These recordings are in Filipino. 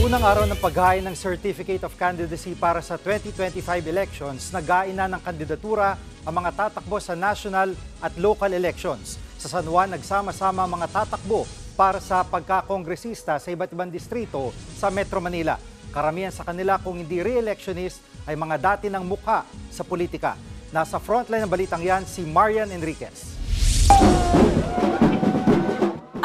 unang araw ng paghain ng Certificate of Candidacy para sa 2025 elections, naghain na ng kandidatura ang mga tatakbo sa national at local elections. Sa San Juan, nagsama-sama ang mga tatakbo para sa pagkakongresista sa iba't ibang distrito sa Metro Manila. Karamihan sa kanila kung hindi re-electionist ay mga dati ng mukha sa politika. Nasa frontline ng balitang yan si Marian Enriquez.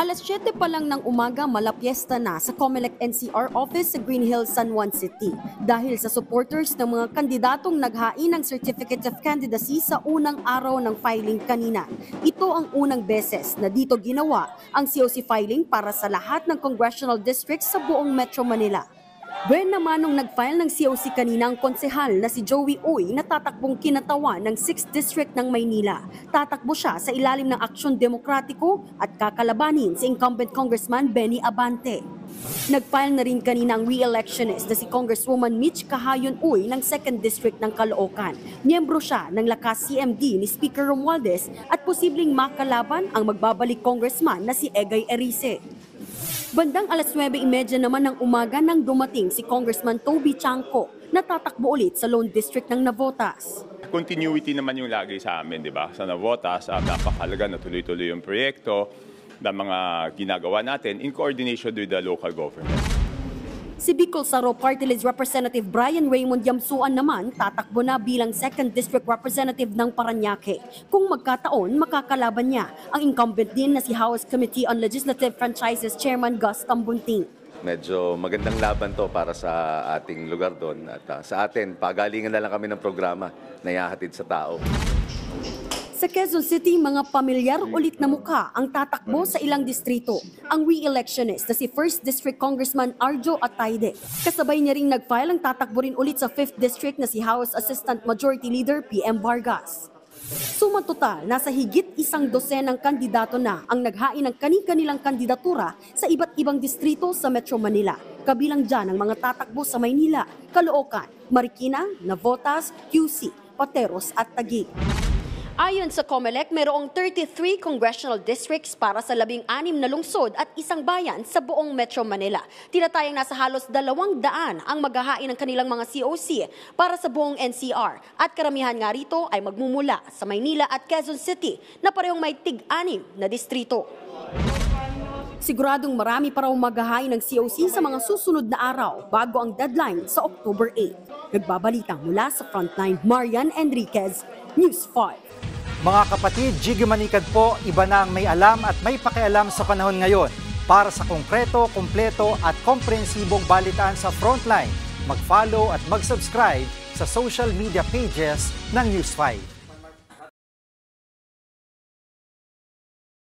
Alas 7 pa lang ng umaga, malapiesta na sa COMELEC NCR office sa Green Hills, San Juan City dahil sa supporters ng mga kandidatong naghain ng Certificate of Candidacy sa unang araw ng filing kanina. Ito ang unang beses na dito ginawa ang COC filing para sa lahat ng congressional districts sa buong Metro Manila. Buwan naman nung nag-file ng COC kanina ang konsehal na si Joey Uy na tatakbong kinatawan ng 6th District ng Maynila. Tatakbo siya sa ilalim ng Aksyon Demokratiko at kakalabanin si incumbent Congressman Benny Abante. Nag-file na rin kanina ang re-electionist na si Congresswoman Mitch Cahayon Uy ng 2nd District ng Caloocan. Miyembro siya ng lakas CMD ni Speaker Romualdez at posibleng makalaban ang magbabalik congressman na si Egay Erice. Bandang alas 9:30 naman ng umaga nang dumating si Congressman Toby Chanco na tatakbo ulit sa Lone District ng Navotas. Continuity naman yung lagi sa amin, di ba? Sa Navotas, napakahalaga na tuloy-tuloy yung proyekto na mga ginagawa natin in coordination with the local government. Si Bicol Saro Party List Representative Brian Raymond Yamsuan naman tatakbo na bilang 2nd District Representative ng Parañaque. Kung magkataon, makakalaban niya ang incumbent din na si House Committee on Legislative Franchises Chairman Gus Tambunting. Medyo magandang laban to para sa ating lugar doon at sa atin, pagalingan na lang kami ng programa na ihahatid sa tao. Sa Quezon City, mga pamilyar ulit na mukha ang tatakbo sa ilang distrito. Ang re-electionist na si 1st District Congressman Arjo Atayde. Kasabay niya ring nag-file ang tatakbo rin ulit sa 5th District na si House Assistant Majority Leader PM Vargas. Suma total, nasa higit 100 kandidato na ang naghain ng kani-kanilang kandidatura sa iba't ibang distrito sa Metro Manila. Kabilang dyan ang mga tatakbo sa Maynila, Caloocan, Marikina, Navotas, QC, Pateros at Taguig. Ayon sa COMELEC, mayroong 33 congressional districts para sa 16 na lungsod at isang bayan sa buong Metro Manila. Tinatayang nasa halos 200 ang maghahain ng kanilang mga COC para sa buong NCR at karamihan nga rito ay magmumula sa Maynila at Quezon City na parehong may tig-6 na distrito. Siguradong marami pa raw maghahain ng COC sa mga susunod na araw bago ang deadline sa October 8. Nagbabalitang mula sa Frontline, Marian Enriquez, News 5. Mga kapatid, Jiggy Manikad po, iba na ang may alam at may pakialam sa panahon ngayon. Para sa konkreto, kumpleto at komprehensibong balitaan sa Frontline, mag-follow at mag-subscribe sa social media pages ng News 5.